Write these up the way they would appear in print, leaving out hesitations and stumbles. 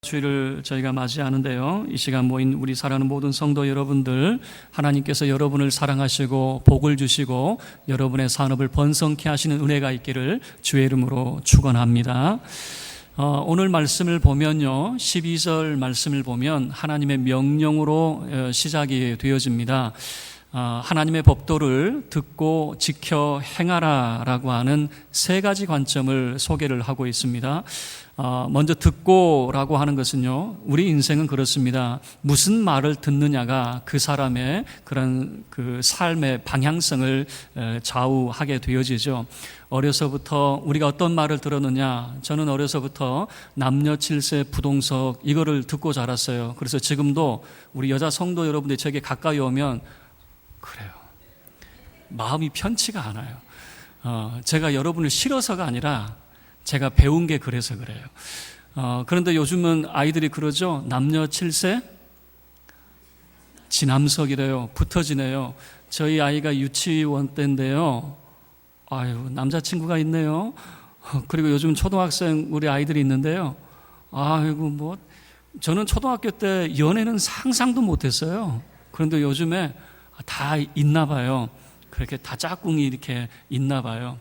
주일을 저희가 맞이하는데요, 이 시간 모인 우리 사랑하는 모든 성도 여러분들, 하나님께서 여러분을 사랑하시고 복을 주시고 여러분의 산업을 번성케 하시는 은혜가 있기를 주의 이름으로 축원합니다. 오늘 말씀을 보면요, 12절 말씀을 보면 하나님의 명령으로 시작이 되어집니다. 하나님의 법도를 듣고 지켜 행하라 라고 하는 세 가지 관점을 소개를 하고 있습니다. 먼저 듣고라고 하는 것은요, 우리 인생은 그렇습니다. 무슨 말을 듣느냐가 그 사람의 그런 그 삶의 방향성을 좌우하게 되어지죠. 어려서부터 우리가 어떤 말을 들었느냐, 저는 어려서부터 남녀 칠세 부동석 이거를 듣고 자랐어요. 그래서 지금도 우리 여자 성도 여러분들이 저에게 가까이 오면 그래요, 마음이 편치가 않아요. 제가 여러분을 싫어서가 아니라 제가 배운 게 그래서 그래요. 그런데 요즘은 아이들이 그러죠. 남녀 칠세 지남석이래요. 붙어지네요. 저희 아이가 유치원 때인데요, 아유, 남자친구가 있네요. 그리고 요즘 초등학생 우리 아이들이 있는데요, 아이고, 저는 초등학교 때 연애는 상상도 못했어요. 그런데 요즘에 다 있나 봐요. 그렇게 다 짝꿍이 이렇게 있나 봐요.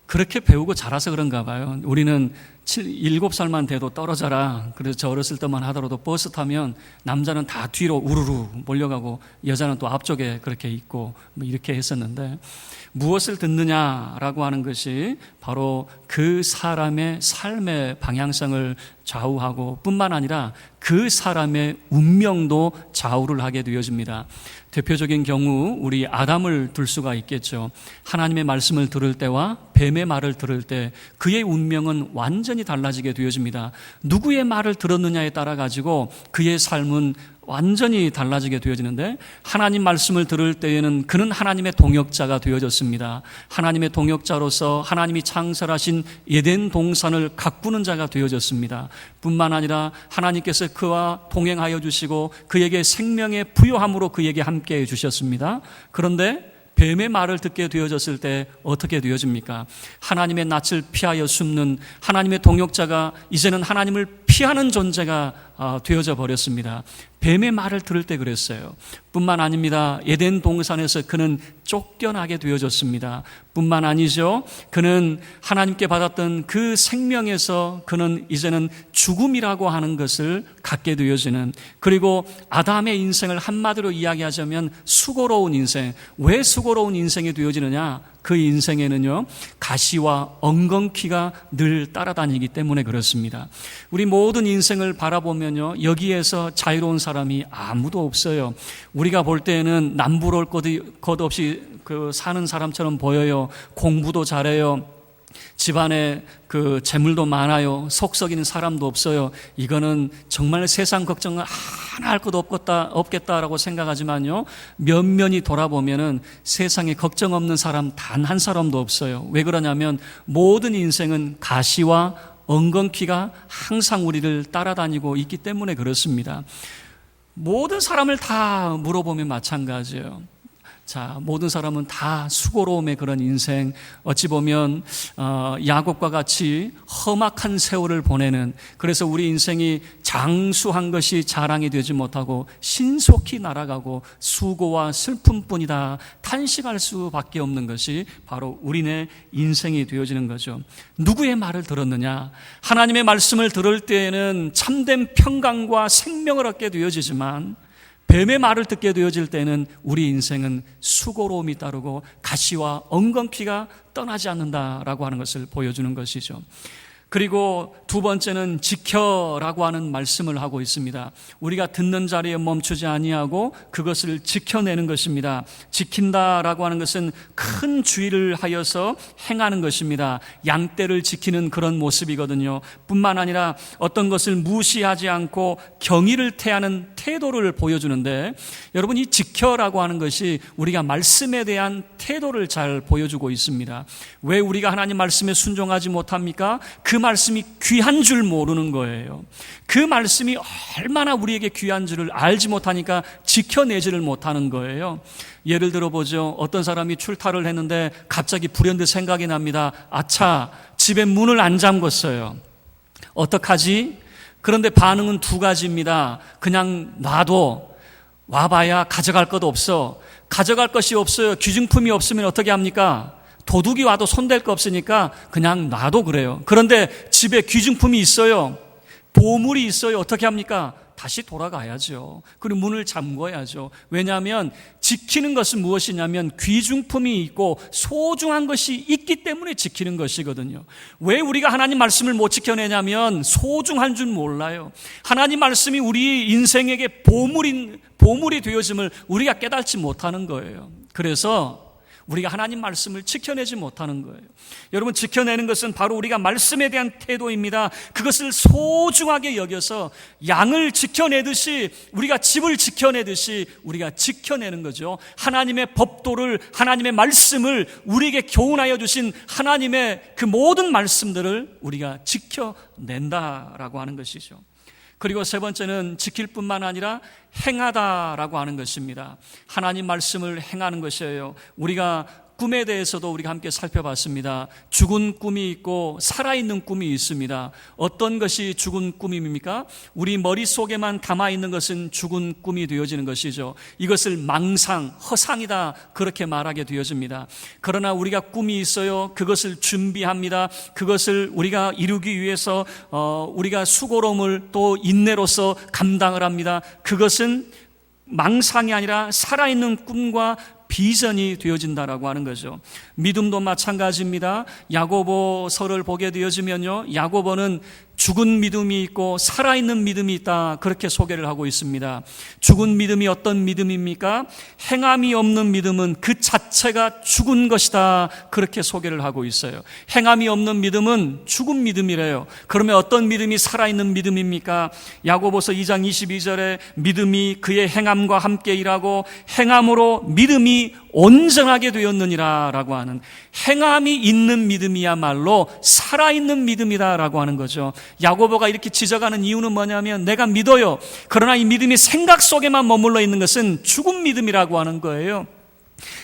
그렇게 배우고 자라서 그런가 봐요. 우리는 7살만 돼도 떨어져라. 그래서 저 어렸을 때만 하더라도 버스 타면 남자는 다 뒤로 우르르 몰려가고 여자는 또 앞쪽에 그렇게 있고 이렇게 했었는데, 무엇을 듣느냐라고 하는 것이 바로 그 사람의 삶의 방향성을 좌우하고 뿐만 아니라 그 사람의 운명도 좌우를 하게 되어집니다. 대표적인 경우 우리 아담을 들 수가 있겠죠. 하나님의 말씀을 들을 때와 뱀의 말을 들을 때 그의 운명은 완전히 달라지게 되어집니다. 누구의 말을 들었느냐에 따라 가지고 그의 삶은 완전히 달라지게 되어지는데, 하나님 말씀을 들을 때에는 그는 하나님의 동역자가 되어졌습니다. 하나님의 동역자로서 하나님이 창설하신 에덴 동산을 가꾸는 자가 되어졌습니다. 뿐만 아니라 하나님께서 그와 동행하여 주시고 그에게 생명의 부요함으로 그에게 함께해 주셨습니다. 그런데 뱀의 말을 듣게 되어졌을 때 어떻게 되어집니까? 하나님의 낯을 피하여 숨는 하나님의 동역자가 이제는 하나님을 피하는 존재가 되어져 버렸습니다. 뱀의 말을 들을 때 그랬어요. 뿐만 아닙니다. 에덴 동산에서 그는 쫓겨나게 되어졌습니다. 뿐만 아니죠, 그는 하나님께 받았던 그 생명에서 그는 이제는 죽음이라고 하는 것을 갖게 되어지는, 그리고 아담의 인생을 한마디로 이야기하자면 수고로운 인생. 왜 수고로운 인생이 되어지느냐? 그 인생에는요, 가시와 엉겅퀴가 늘 따라다니기 때문에 그렇습니다. 우리 모든 인생을 바라보면요, 여기에서 자유로운 사람이 아무도 없어요. 우리가 볼 때에는 남부러울 것 없이 사는 사람처럼 보여요. 공부도 잘해요. 집안에 재물도 많아요. 속 썩이는 사람도 없어요. 이거는 정말 세상 걱정을 하나 할 것 없겠다라고 생각하지만요, 면면이 돌아보면은 세상에 걱정 없는 사람 단 한 사람도 없어요. 왜 그러냐면 모든 인생은 가시와 엉겅퀴가 항상 우리를 따라다니고 있기 때문에 그렇습니다. 모든 사람을 다 물어보면 마찬가지예요. 자, 모든 사람은 다 수고로움의 그런 인생, 어찌 보면 야곱과 같이 험악한 세월을 보내는, 그래서 우리 인생이 장수한 것이 자랑이 되지 못하고 신속히 날아가고 수고와 슬픔뿐이다 탄식할 수밖에 없는 것이 바로 우리네 인생이 되어지는 거죠. 누구의 말을 들었느냐? 하나님의 말씀을 들을 때에는 참된 평강과 생명을 얻게 되어지지만, 뱀의 말을 듣게 되어질 때는 우리 인생은 수고로움이 따르고 가시와 엉겅퀴가 떠나지 않는다라고 하는 것을 보여주는 것이죠. 그리고 두 번째는 지켜라고 하는 말씀을 하고 있습니다. 우리가 듣는 자리에 멈추지 아니하고 그것을 지켜내는 것입니다. 지킨다라고 하는 것은 큰 주의를 하여서 행하는 것입니다. 양떼를 지키는 그런 모습이거든요. 뿐만 아니라 어떤 것을 무시하지 않고 경의를 태하는 태도를 보여주는데, 여러분, 이 지켜라고 하는 것이 우리가 말씀에 대한 태도를 잘 보여주고 있습니다. 왜 우리가 하나님 말씀에 순종하지 못합니까? 그 말씀이 귀한 줄 모르는 거예요. 그 말씀이 얼마나 우리에게 귀한 줄을 알지 못하니까 지켜내지를 못하는 거예요. 예를 들어보죠. 어떤 사람이 출타를 했는데 갑자기 불현듯 생각이 납니다. 아차, 집에 문을 안 잠궜어요. 어떡하지? 그런데 반응은 두 가지입니다. 그냥 놔도 와봐야 가져갈 것 없어. 가져갈 것이 없어요. 귀중품이 없으면 어떻게 합니까? 도둑이 와도 손댈 거 없으니까 그냥 놔도 그래요. 그런데 집에 귀중품이 있어요. 보물이 있어요. 어떻게 합니까? 다시 돌아가야죠. 그리고 문을 잠궈야죠. 왜냐하면 지키는 것은 무엇이냐면 귀중품이 있고 소중한 것이 있기 때문에 지키는 것이거든요. 왜 우리가 하나님 말씀을 못 지켜내냐면 소중한 줄 몰라요. 하나님 말씀이 우리 인생에게 보물이 되어짐을 우리가 깨닫지 못하는 거예요. 그래서 우리가 하나님 말씀을 지켜내지 못하는 거예요. 여러분, 지켜내는 것은 바로 우리가 말씀에 대한 태도입니다. 그것을 소중하게 여겨서 양을 지켜내듯이, 우리가 집을 지켜내듯이 우리가 지켜내는 거죠. 하나님의 법도를, 하나님의 말씀을, 우리에게 교훈하여 주신 하나님의 그 모든 말씀들을 우리가 지켜낸다라고 하는 것이죠. 그리고 세 번째는 지킬 뿐만 아니라 행하다라고 하는 것입니다. 하나님 말씀을 행하는 것이에요. 우리가 꿈에 대해서도 우리가 함께 살펴봤습니다. 죽은 꿈이 있고 살아있는 꿈이 있습니다. 어떤 것이 죽은 꿈입니까? 우리 머릿속에만 담아있는 것은 죽은 꿈이 되어지는 것이죠. 이것을 망상, 허상이다 그렇게 말하게 되어집니다. 그러나 우리가 꿈이 있어요. 그것을 준비합니다. 그것을 우리가 이루기 위해서 우리가 수고로움을 또 인내로서 감당을 합니다. 그것은 망상이 아니라 살아있는 꿈과 비전이 되어진다라고 하는 거죠. 믿음도 마찬가지입니다. 야고보서를 보게 되어지면요, 야고보는 죽은 믿음이 있고 살아있는 믿음이 있다 그렇게 소개를 하고 있습니다. 죽은 믿음이 어떤 믿음입니까? 행함이 없는 믿음은 그 자체가 죽은 것이다 그렇게 소개를 하고 있어요. 행함이 없는 믿음은 죽은 믿음이래요. 그러면 어떤 믿음이 살아있는 믿음입니까? 야고보서 2장 22절에 믿음이 그의 행함과 함께 일하고 행함으로 믿음이 온전하게 되었느니라 라고 하는, 행함이 있는 믿음이야말로 살아있는 믿음이다라고 하는 거죠. 야고보가 이렇게 지적하는 이유는 뭐냐면 내가 믿어요. 그러나 이 믿음이 생각 속에만 머물러 있는 것은 죽은 믿음이라고 하는 거예요.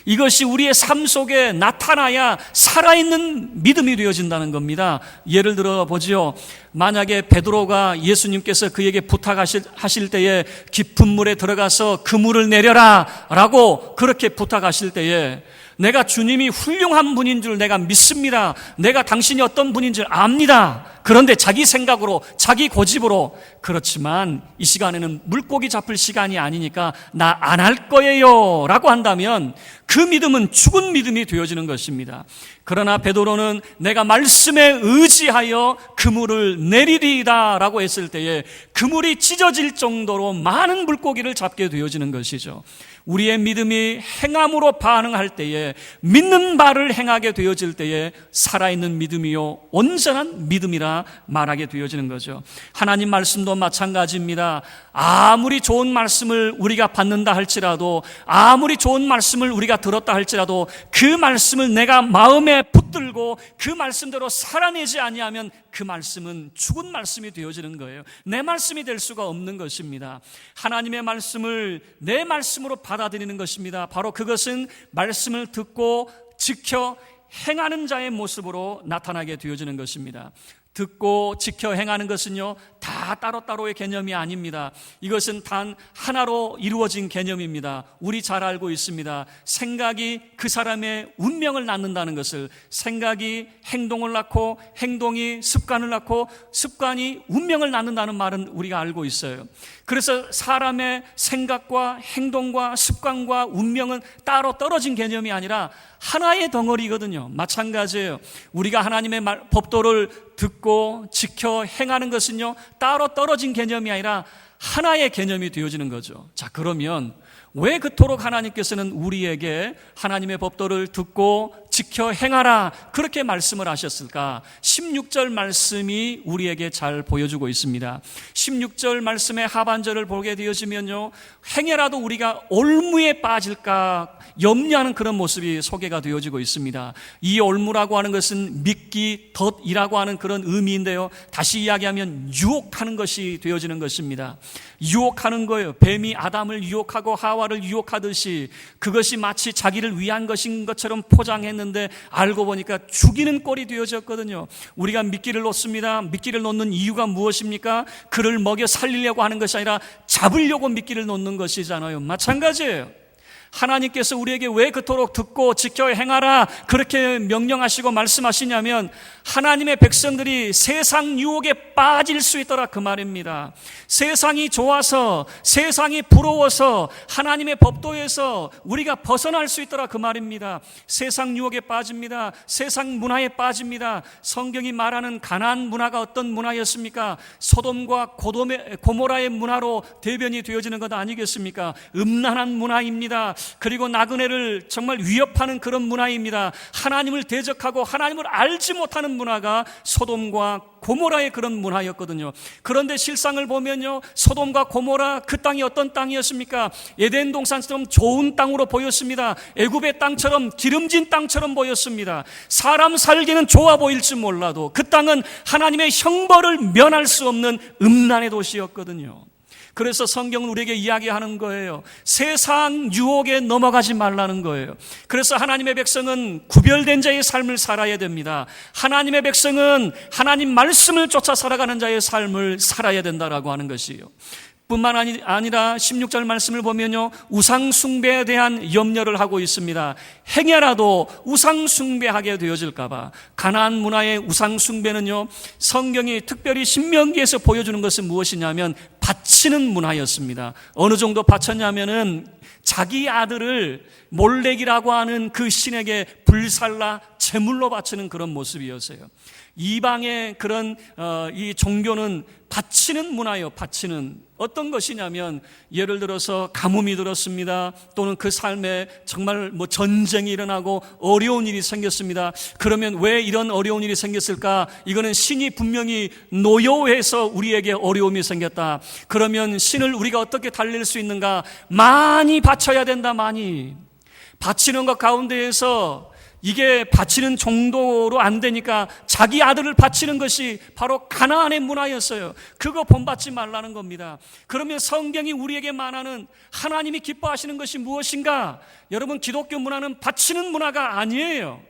이것이 우리의 삶 속에 나타나야 살아있는 믿음이 되어진다는 겁니다. 예를 들어 보지요. 만약에 베드로가 예수님께서 그에게 부탁하실 때에 깊은 물에 들어가서 그 물을 내려라 라고 그렇게 부탁하실 때에 내가 주님이 훌륭한 분인 줄 내가 믿습니다. 내가 당신이 어떤 분인 줄 압니다. 그런데 자기 생각으로, 자기 고집으로, 그렇지만 이 시간에는 물고기 잡을 시간이 아니니까 나 안 할 거예요 라고 한다면 그 믿음은 죽은 믿음이 되어지는 것입니다. 그러나 베드로는 내가 말씀에 의지하여 그물을 내리리이다 라고 했을 때에 그물이 찢어질 정도로 많은 물고기를 잡게 되어지는 것이죠. 우리의 믿음이 행함으로 반응할 때에, 믿는 바를 행하게 되어질 때에 살아있는 믿음이요 온전한 믿음이라 말하게 되어지는 거죠. 하나님 말씀도 마찬가지입니다. 아무리 좋은 말씀을 우리가 받는다 할지라도, 아무리 좋은 말씀을 우리가 들었다 할지라도 그 말씀을 내가 마음에 붙들고 그 말씀대로 살아내지 아니하면 그 말씀은 죽은 말씀이 되어지는 거예요. 내 말씀이 될 수가 없는 것입니다. 하나님의 말씀을 내 말씀으로 받아들이는 것입니다. 바로 그것은 말씀을 듣고 지켜 행하는 자의 모습으로 나타나게 되어지는 것입니다. 듣고 지켜 행하는 것은요, 다 따로따로의 개념이 아닙니다. 이것은 단 하나로 이루어진 개념입니다. 우리 잘 알고 있습니다. 생각이 그 사람의 운명을 낳는다는 것을, 생각이 행동을 낳고 행동이 습관을 낳고 습관이 운명을 낳는다는 말은 우리가 알고 있어요. 그래서 사람의 생각과 행동과 습관과 운명은 따로 떨어진 개념이 아니라 하나의 덩어리거든요. 마찬가지예요. 우리가 하나님의 법도를 듣고 지켜 행하는 것은요, 따로 떨어진 개념이 아니라 하나의 개념이 되어지는 거죠. 자, 그러면 왜 그토록 하나님께서는 우리에게 하나님의 법도를 듣고 지켜 행하라 그렇게 말씀을 하셨을까? 16절 말씀이 우리에게 잘 보여주고 있습니다. 16절 말씀의 하반절을 보게 되어지면요, 행여라도 우리가 올무에 빠질까 염려하는 그런 모습이 소개가 되어지고 있습니다. 이 올무라고 하는 것은 믿기 덫이라고 하는 그런 의미인데요, 다시 이야기하면 유혹하는 것이 되어지는 것입니다. 유혹하는 거예요. 뱀이 아담을 유혹하고 하와를 유혹하듯이 그것이 마치 자기를 위한 것인 것처럼 포장했는데 했는데 알고 보니까 죽이는 꼴이 되어졌거든요. 우리가 미끼를 놓습니다. 미끼를 놓는 이유가 무엇입니까? 그를 먹여 살리려고 하는 것이 아니라 잡으려고 미끼를 놓는 것이잖아요. 마찬가지예요. 하나님께서 우리에게 왜 그토록 듣고 지켜 행하라 그렇게 명령하시고 말씀하시냐면 하나님의 백성들이 세상 유혹에 빠질 수 있더라 그 말입니다. 세상이 좋아서, 세상이 부러워서 하나님의 법도에서 우리가 벗어날 수 있더라 그 말입니다. 세상 유혹에 빠집니다. 세상 문화에 빠집니다. 성경이 말하는 가나안 문화가 어떤 문화였습니까? 소돔과 고모라의 문화로 대변이 되어지는 것 아니겠습니까? 음란한 문화입니다. 그리고 나그네를 정말 위협하는 그런 문화입니다. 하나님을 대적하고 하나님을 알지 못하는 문화가 소돔과 고모라의 그런 문화였거든요. 그런데 실상을 보면요, 소돔과 고모라 그 땅이 어떤 땅이었습니까? 에덴 동산처럼 좋은 땅으로 보였습니다. 애굽의 땅처럼 기름진 땅처럼 보였습니다. 사람 살기는 좋아 보일지 몰라도 그 땅은 하나님의 형벌을 면할 수 없는 음란의 도시였거든요. 그래서 성경은 우리에게 이야기하는 거예요. 세상 유혹에 넘어가지 말라는 거예요. 그래서 하나님의 백성은 구별된 자의 삶을 살아야 됩니다. 하나님의 백성은 하나님 말씀을 쫓아 살아가는 자의 삶을 살아야 된다라고 하는 것이에요. 뿐만 아니라 16절 말씀을 보면요, 우상 숭배에 대한 염려를 하고 있습니다. 행여라도 우상 숭배하게 되어질까 봐. 가나안 문화의 우상 숭배는요, 성경이 특별히 신명기에서 보여주는 것은 무엇이냐면 바치는 문화였습니다. 어느 정도 바쳤냐면은 자기 아들을 몰렉이라고 하는 그 신에게 불살라 제물로 바치는 그런 모습이었어요. 이방의 그런 이 종교는 바치는 문화예요. 바치는 어떤 것이냐면 예를 들어서 가뭄이 들었습니다. 또는 그 삶에 정말 전쟁이 일어나고 어려운 일이 생겼습니다. 그러면 왜 이런 어려운 일이 생겼을까? 이거는 신이 분명히 노여워해서 우리에게 어려움이 생겼다. 그러면 신을 우리가 어떻게 달랠 수 있는가? 많이 바쳐야 된다. 많이 바치는 것 가운데에서 이게 바치는 정도로 안 되니까 자기 아들을 바치는 것이 바로 가나안의 문화였어요. 그거 본받지 말라는 겁니다. 그러면 성경이 우리에게 말하는 하나님이 기뻐하시는 것이 무엇인가? 여러분, 기독교 문화는 바치는 문화가 아니에요.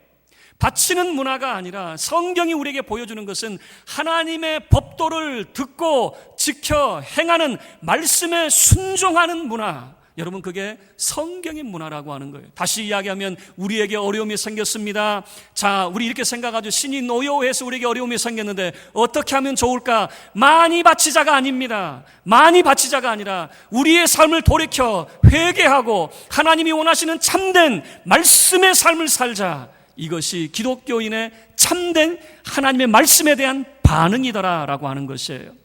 바치는 문화가 아니라 성경이 우리에게 보여주는 것은 하나님의 법도를 듣고 지켜 행하는 말씀에 순종하는 문화. 여러분, 그게 성경의 문화라고 하는 거예요. 다시 이야기하면 우리에게 어려움이 생겼습니다. 자, 우리 이렇게 생각하죠. 신이 노여워해서 우리에게 어려움이 생겼는데 어떻게 하면 좋을까? 많이 바치자가 아닙니다. 많이 바치자가 아니라 우리의 삶을 돌이켜 회개하고 하나님이 원하시는 참된 말씀의 삶을 살자. 이것이 기독교인의 참된 하나님의 말씀에 대한 반응이더라라고 하는 것이에요.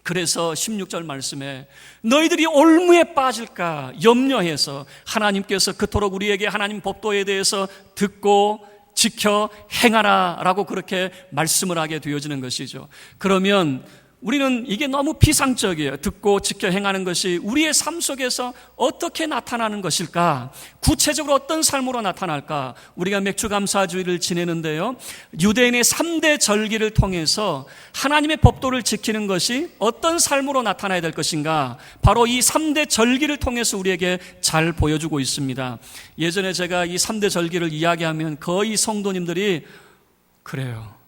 그래서 16절 말씀에 너희들이 올무에 빠질까 염려해서 하나님께서 그토록 우리에게 하나님 법도에 대해서 듣고 지켜 행하라 라고 그렇게 말씀을 하게 되어지는 것이죠. 그러면 우리는 이게 너무 피상적이에요. 듣고 지켜 행하는 것이 우리의 삶 속에서 어떻게 나타나는 것일까? 구체적으로 어떤 삶으로 나타날까? 우리가 맥주감사주의를 지내는데요, 유대인의 3대 절기를 통해서 하나님의 법도를 지키는 것이 어떤 삶으로 나타나야 될 것인가? 바로 이 3대 절기를 통해서 우리에게 잘 보여주고 있습니다. 예전에 제가 이 3대 절기를 이야기하면 거의 성도님들이 그래요,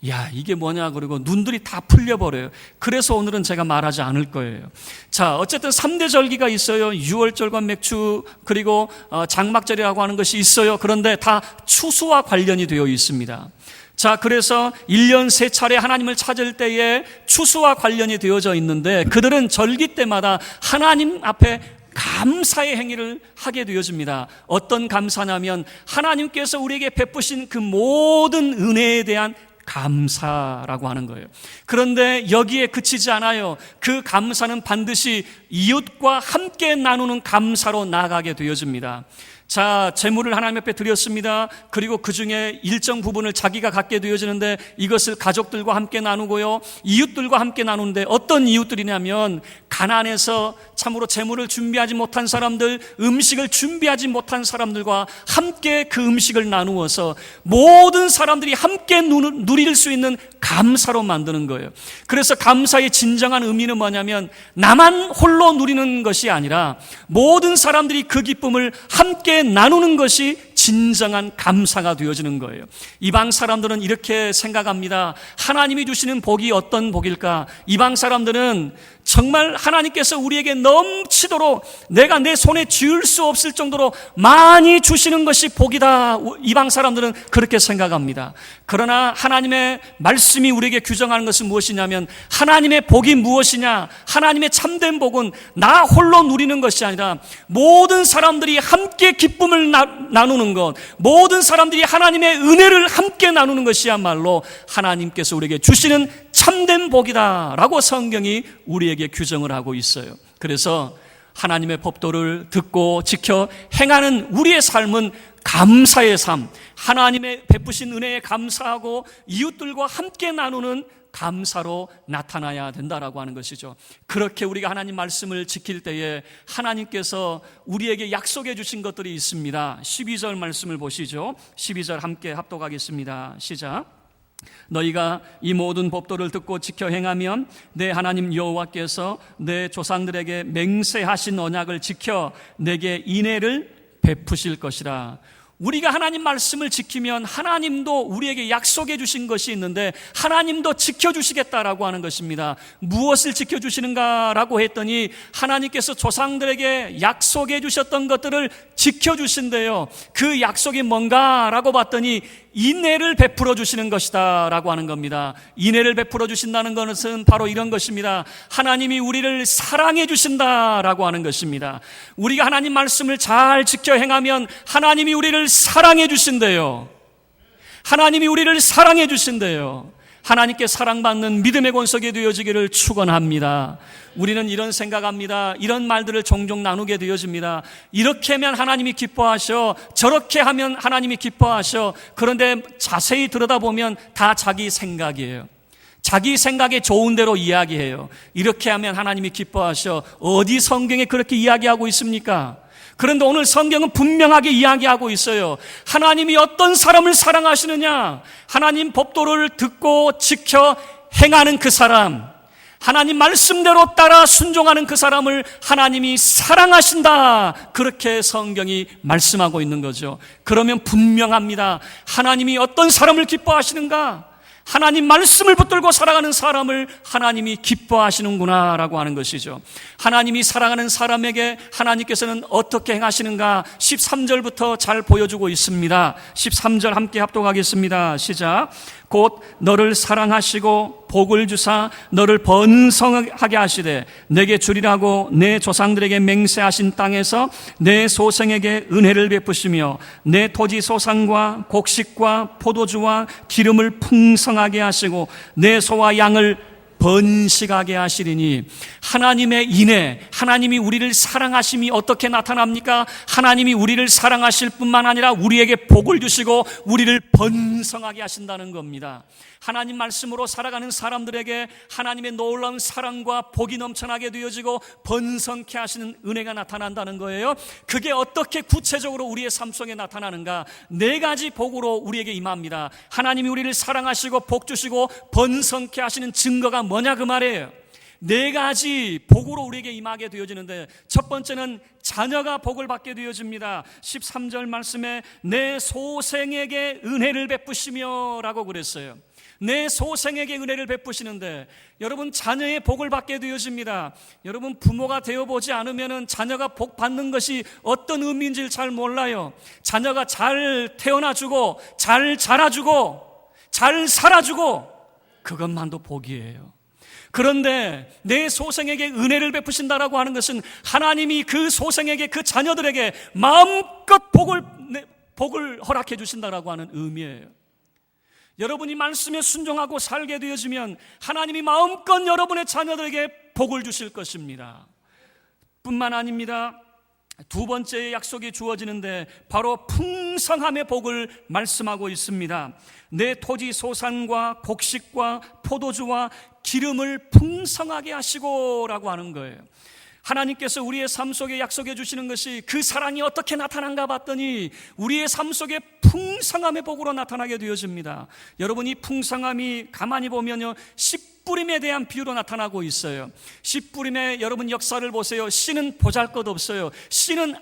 야, 이게 뭐냐 그러고 눈들이 다 풀려버려요. 그래서 오늘은 제가 말하지 않을 거예요. 자, 어쨌든 3대 절기가 있어요. 유월절과 맥주, 그리고 장막절이라고 하는 것이 있어요. 그런데 다 추수와 관련이 되어 있습니다. 자, 그래서 1년 3차례 하나님을 찾을 때에 추수와 관련이 되어져 있는데 그들은 절기 때마다 하나님 앞에 감사의 행위를 하게 되어집니다. 어떤 감사냐면 하나님께서 우리에게 베푸신 그 모든 은혜에 대한 감사라고 하는 거예요. 그런데 여기에 그치지 않아요. 그 감사는 반드시 이웃과 함께 나누는 감사로 나아가게 되어집니다. 자, 재물을 하나님 앞에 드렸습니다. 그리고 그 중에 일정 부분을 자기가 갖게 되어지는데 이것을 가족들과 함께 나누고요, 이웃들과 함께 나누는데 어떤 이웃들이냐면 가난해서 참으로 재물을 준비하지 못한 사람들, 음식을 준비하지 못한 사람들과 함께 그 음식을 나누어서 모든 사람들이 함께 누릴 수 있는 감사로 만드는 거예요. 그래서 감사의 진정한 의미는 뭐냐면 나만 홀로 누리는 것이 아니라 모든 사람들이 그 기쁨을 함께 나누는 것이 진정한 감사가 되어지는 거예요. 이방 사람들은 이렇게 생각합니다. 하나님이 주시는 복이 어떤 복일까? 이방 사람들은 정말 하나님께서 우리에게 넘치도록 내가 내 손에 쥐을 수 없을 정도로 많이 주시는 것이 복이다. 이방 사람들은 그렇게 생각합니다. 그러나 하나님의 말씀이 우리에게 규정하는 것은 무엇이냐면, 하나님의 복이 무엇이냐? 하나님의 참된 복은 나 홀로 누리는 것이 아니라 모든 사람들이 함께 기쁨을 나누는 것, 모든 사람들이 하나님의 은혜를 함께 나누는 것이야말로 하나님께서 우리에게 주시는 참된 복이다라고 성경이 우리에게 규정을 하고 있어요. 그래서 하나님의 법도를 듣고 지켜 행하는 우리의 삶은 감사의 삶, 하나님의 베푸신 은혜에 감사하고 이웃들과 함께 나누는 감사로 나타나야 된다라고 하는 것이죠. 그렇게 우리가 하나님 말씀을 지킬 때에 하나님께서 우리에게 약속해 주신 것들이 있습니다. 12절 말씀을 보시죠. 12절 함께 합독하겠습니다. 시작. 너희가 이 모든 법도를 듣고 지켜 행하면 내 하나님 여호와께서 내 조상들에게 맹세하신 언약을 지켜 내게 인애를 베푸실 것이라. 우리가 하나님 말씀을 지키면 하나님도 우리에게 약속해 주신 것이 있는데 하나님도 지켜주시겠다라고 하는 것입니다. 무엇을 지켜주시는가라고 했더니 하나님께서 조상들에게 약속해 주셨던 것들을 지켜주신대요. 그 약속이 뭔가라고 봤더니 인애를 베풀어 주시는 것이다 라고 하는 겁니다. 인애를 베풀어 주신다는 것은 바로 이런 것입니다. 하나님이 우리를 사랑해 주신다라고 하는 것입니다. 우리가 하나님 말씀을 잘 지켜 행하면 하나님이 우리를 사랑해 주신대요. 하나님이 우리를 사랑해 주신대요. 하나님께 사랑받는 믿음의 권속이 되어지기를 축원합니다. 우리는 이런 생각합니다. 이런 말들을 종종 나누게 되어집니다. 이렇게 하면 하나님이 기뻐하셔, 저렇게 하면 하나님이 기뻐하셔. 그런데 자세히 들여다보면 다 자기 생각이에요. 자기 생각에 좋은 대로 이야기해요. 이렇게 하면 하나님이 기뻐하셔. 어디 성경에 그렇게 이야기하고 있습니까? 그런데 오늘 성경은 분명하게 이야기하고 있어요. 하나님이 어떤 사람을 사랑하시느냐? 하나님 법도를 듣고 지켜 행하는 그 사람, 하나님 말씀대로 따라 순종하는 그 사람을 하나님이 사랑하신다. 그렇게 성경이 말씀하고 있는 거죠. 그러면 분명합니다. 하나님이 어떤 사람을 기뻐하시는가? 하나님 말씀을 붙들고 살아가는 사람을 하나님이 기뻐하시는구나 라고 하는 것이죠. 하나님이 사랑하는 사람에게 하나님께서는 어떻게 행하시는가 13절부터 잘 보여주고 있습니다. 13절 함께 합독하겠습니다. 시작. 곧 너를 사랑하시고 복을 주사 너를 번성하게 하시되 내게 주리라고 내 조상들에게 맹세하신 땅에서 내 소생에게 은혜를 베푸시며 내 토지 소산과 곡식과 포도주와 기름을 풍성하게 하시고 내 소와 양을 번식하게 하시리니. 하나님의 인애, 하나님이 우리를 사랑하심이 어떻게 나타납니까? 하나님이 우리를 사랑하실 뿐만 아니라 우리에게 복을 주시고 우리를 번성하게 하신다는 겁니다. 하나님 말씀으로 살아가는 사람들에게 하나님의 놀라운 사랑과 복이 넘쳐나게 되어지고 번성케 하시는 은혜가 나타난다는 거예요. 그게 어떻게 구체적으로 우리의 삶 속에 나타나는가? 4가지 복으로 우리에게 임합니다. 하나님이 우리를 사랑하시고 복 주시고 번성케 하시는 증거가 뭐냐 그 말이에요. 4가지 복으로 우리에게 임하게 되어지는데, 첫 번째는 자녀가 복을 받게 되어집니다. 13절 말씀에 내 소생에게 은혜를 베푸시며 라고 그랬어요. 내 소생에게 은혜를 베푸시는데, 여러분 자녀의 복을 받게 되어집니다. 여러분 부모가 되어보지 않으면 자녀가 복 받는 것이 어떤 의미인지를 잘 몰라요. 자녀가 잘 태어나주고 잘 자라주고 잘 살아주고 그것만도 복이에요. 그런데 내 소생에게 은혜를 베푸신다라고 하는 것은 하나님이 그 소생에게, 그 자녀들에게 마음껏 복을 허락해 주신다라고 하는 의미예요. 여러분이 말씀에 순종하고 살게 되어지면 하나님이 마음껏 여러분의 자녀들에게 복을 주실 것입니다. 뿐만 아닙니다. 2번째 약속이 주어지는데 바로 풍성함의 복을 말씀하고 있습니다. 내 토지 소산과 곡식과 포도주와 기름을 풍성하게 하시고 라고 하는 거예요. 하나님께서 우리의 삶 속에 약속해 주시는 것이 그 사랑이 어떻게 나타난가 봤더니 우리의 삶 속에 풍성함의 복으로 나타나게 되어집니다. 여러분, 이 풍성함이 가만히 보면요, 씨뿌림에 대한 비유로 나타나고 있어요. 씨뿌림의 여러분 역사를 보세요. 씨는 보잘것없어요. 씨는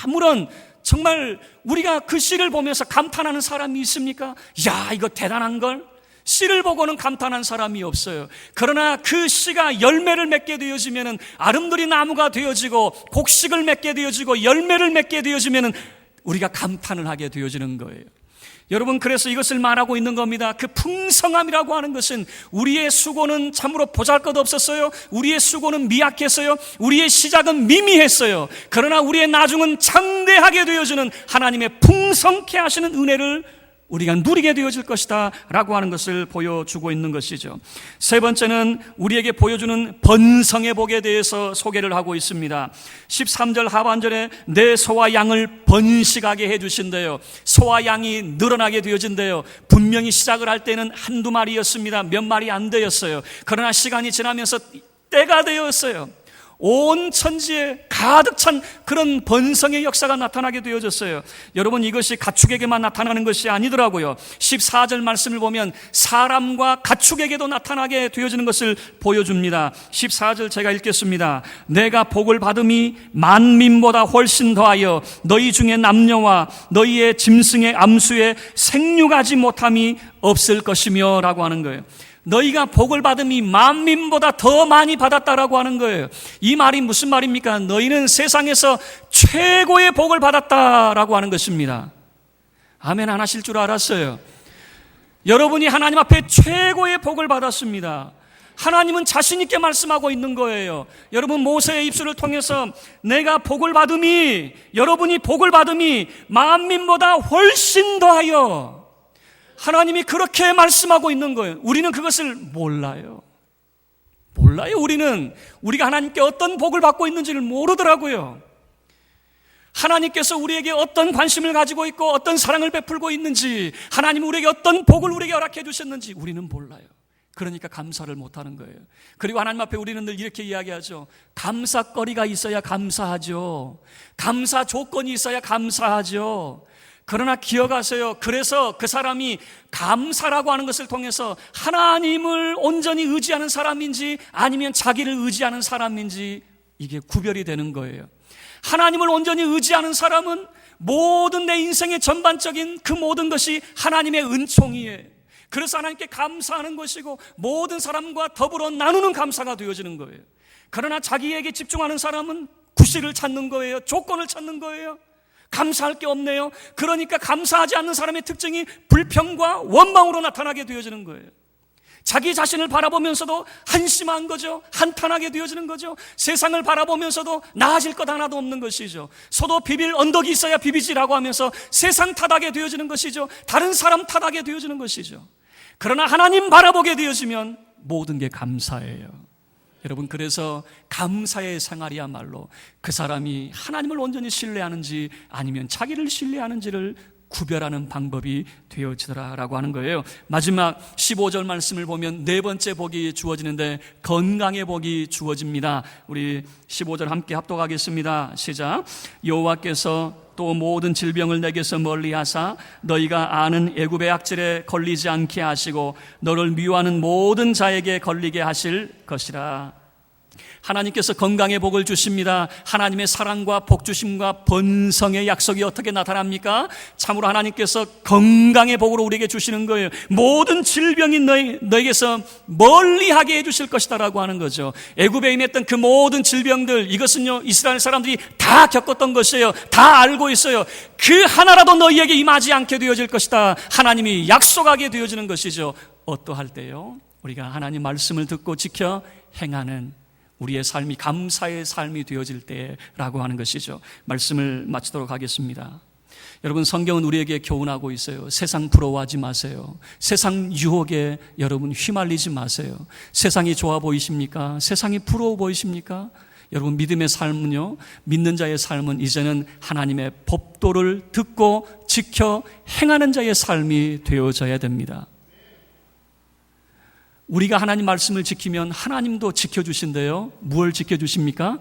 아무런 정말 우리가 그 씨를 보면서 감탄하는 사람이 있습니까? 야, 이거 대단한 걸. 씨를 보고는 감탄한 사람이 없어요. 그러나 그 씨가 열매를 맺게 되어지면은 아름드리 나무가 되어지고 곡식을 맺게 되어지고 열매를 맺게 되어지면은 우리가 감탄을 하게 되어지는 거예요. 여러분, 그래서 이것을 말하고 있는 겁니다. 그 풍성함이라고 하는 것은 우리의 수고는 참으로 보잘것없었어요. 우리의 수고는 미약했어요. 우리의 시작은 미미했어요. 그러나 우리의 나중은 창대하게 되어지는 하나님의 풍성케 하시는 은혜를 우리가 누리게 되어질 것이다 라고 하는 것을 보여주고 있는 것이죠. 세 번째는 우리에게 보여주는 번성의 복에 대해서 소개를 하고 있습니다. 13절 하반절에 내 소와 양을 번식하게 해주신대요. 소와 양이 늘어나게 되어진대요. 분명히 시작을 할 때는 한두 마리였습니다. 몇 마리 안 되었어요. 그러나 시간이 지나면서 때가 되었어요. 온 천지에 가득 찬 그런 번성의 역사가 나타나게 되어졌어요. 여러분, 이것이 가축에게만 나타나는 것이 아니더라고요. 14절 말씀을 보면 사람과 가축에게도 나타나게 되어지는 것을 보여줍니다. 14절 제가 읽겠습니다. 내가 복을 받음이 만민보다 훨씬 더하여 너희 중에 남녀와 너희의 짐승의 암수에 생육하지 못함이 없을 것이며 라고 하는 거예요. 너희가 복을 받음이 만민보다 더 많이 받았다라고 하는 거예요. 이 말이 무슨 말입니까? 너희는 세상에서 최고의 복을 받았다라고 하는 것입니다. 아멘 안 하실 줄 알았어요. 여러분이 하나님 앞에 최고의 복을 받았습니다. 하나님은 자신 있게 말씀하고 있는 거예요. 여러분, 모세의 입술을 통해서 내가 복을 받음이, 여러분이 복을 받음이 만민보다 훨씬 더하여, 하나님이 그렇게 말씀하고 있는 거예요. 우리는 그것을 몰라요. 우리가 하나님께 어떤 복을 받고 있는지를 모르더라고요. 하나님께서 우리에게 어떤 관심을 가지고 있고 어떤 사랑을 베풀고 있는지, 하나님 우리에게 어떤 복을 우리에게 허락해 주셨는지 우리는 몰라요. 그러니까 감사를 못하는 거예요. 그리고 하나님 앞에 우리는 늘 이렇게 이야기하죠. 감사거리가 있어야 감사하죠. 감사 조건이 있어야 감사하죠. 그러나 기억하세요. 그래서 그 사람이 감사라고 하는 것을 통해서 하나님을 온전히 의지하는 사람인지 아니면 자기를 의지하는 사람인지 이게 구별이 되는 거예요. 하나님을 온전히 의지하는 사람은 모든 내 인생의 전반적인 그 모든 것이 하나님의 은총이에요. 그래서 하나님께 감사하는 것이고 모든 사람과 더불어 나누는 감사가 되어지는 거예요. 그러나 자기에게 집중하는 사람은 구실을 찾는 거예요. 조건을 찾는 거예요. 감사할 게 없네요. 그러니까 감사하지 않는 사람의 특징이 불평과 원망으로 나타나게 되어지는 거예요. 자기 자신을 바라보면서도 한심한 거죠. 한탄하게 되어지는 거죠. 세상을 바라보면서도 나아질 것 하나도 없는 것이죠. 서도 비빌 언덕이 있어야 비비지라고 하면서 세상 탓하게 되어지는 것이죠. 다른 사람 탓하게 되어지는 것이죠. 그러나 하나님 바라보게 되어지면 모든 게 감사예요. 여러분, 그래서 감사의 생활이야말로 그 사람이 하나님을 온전히 신뢰하는지 아니면 자기를 신뢰하는지를 구별하는 방법이 되어지더라라고 하는 거예요. 마지막 15절 말씀을 보면 네 번째 복이 주어지는데 건강의 복이 주어집니다. 우리 15절 함께 합독하겠습니다. 시작. 여호와께서 또 모든 질병을 내게서 멀리하사 너희가 아는 애굽의 악질에 걸리지 않게 하시고 너를 미워하는 모든 자에게 걸리게 하실 것이라. 하나님께서 건강의 복을 주십니다. 하나님의 사랑과 복주심과 번성의 약속이 어떻게 나타납니까? 참으로 하나님께서 건강의 복으로 우리에게 주시는 거예요. 모든 질병이 너에게서 멀리하게 해주실 것이다 라고 하는 거죠. 애굽에 임했던 그 모든 질병들, 이것은요 이스라엘 사람들이 다 겪었던 것이에요. 다 알고 있어요. 그 하나라도 너희에게 임하지 않게 되어질 것이다. 하나님이 약속하게 되어지는 것이죠. 어떠할 때요? 우리가 하나님 말씀을 듣고 지켜 행하는 우리의 삶이 감사의 삶이 되어질 때라고 하는 것이죠. 말씀을 마치도록 하겠습니다. 여러분, 성경은 우리에게 교훈하고 있어요. 세상 부러워하지 마세요. 세상 유혹에 여러분 휘말리지 마세요. 세상이 좋아 보이십니까? 세상이 부러워 보이십니까? 여러분, 믿음의 삶은요, 믿는 자의 삶은 이제는 하나님의 법도를 듣고 지켜 행하는 자의 삶이 되어져야 됩니다. 우리가 하나님 말씀을 지키면 하나님도 지켜주신대요. 무엇을 지켜주십니까?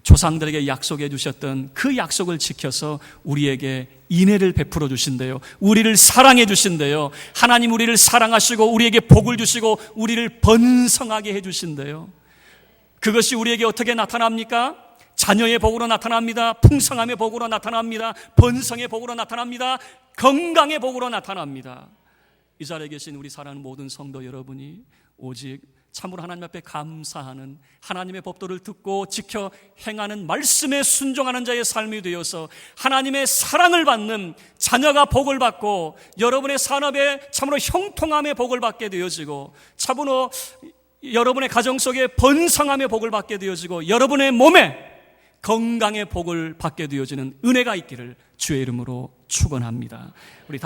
조상들에게 약속해 주셨던 그 약속을 지켜서 우리에게 인애를 베풀어 주신대요. 우리를 사랑해 주신대요. 하나님 우리를 사랑하시고 우리에게 복을 주시고 우리를 번성하게 해 주신대요. 그것이 우리에게 어떻게 나타납니까? 자녀의 복으로 나타납니다. 풍성함의 복으로 나타납니다. 번성의 복으로 나타납니다. 건강의 복으로 나타납니다. 이 자리에 계신 우리 사랑하는 모든 성도 여러분이 오직 참으로 하나님 앞에 감사하는, 하나님의 법도를 듣고 지켜 행하는 말씀에 순종하는 자의 삶이 되어서 하나님의 사랑을 받는 자녀가 복을 받고, 여러분의 산업에 참으로 형통함의 복을 받게 되어지고, 참으로 여러분의 가정 속에 번성함의 복을 받게 되어지고, 여러분의 몸에 건강의 복을 받게 되어지는 은혜가 있기를 주의 이름으로 축원합니다. 우리